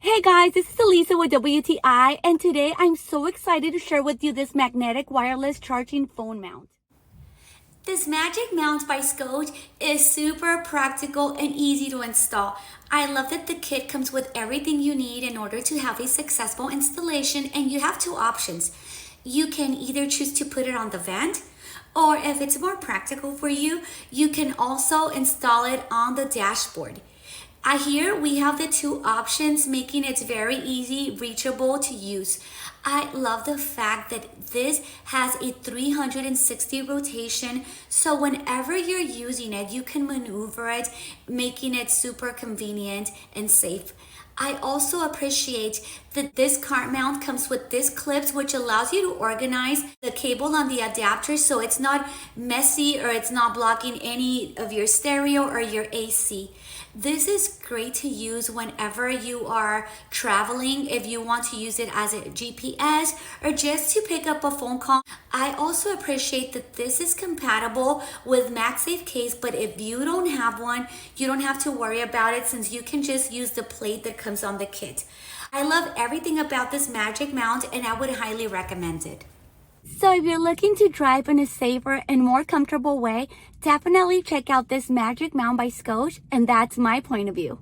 Hey guys, this is Elisa with WTI, and today I'm so excited to share with you this magnetic wireless charging phone mount. This Magic Mount by Scosche is super practical and easy to install. I love that the kit comes with everything you need in order to have a successful installation, and you have two options. You can either choose to put it on the vent, or if it's more practical for you, you can also install it on the dashboard. Here we have the two options, making it very easy, reachable to use. I love the fact that this has a 360 rotation, so whenever you're using it, you can maneuver it, making it super convenient and safe. I also appreciate that this cart mount comes with this clips, which allows you to organize the cable on the adapter so it's not messy or it's not blocking any of your stereo or your AC. This is great to use whenever you are traveling, if you want to use it as a GPS or just to pick up a phone call. I also appreciate that this is compatible with MagSafe case, but if you don't have one, you don't have to worry about it since you can just use the plate that comes on the kit. I love everything about this Magic Mount and I would highly recommend it. So if you're looking to drive in a safer and more comfortable way, definitely check out this Magic Mount by Scosche, and that's my point of view.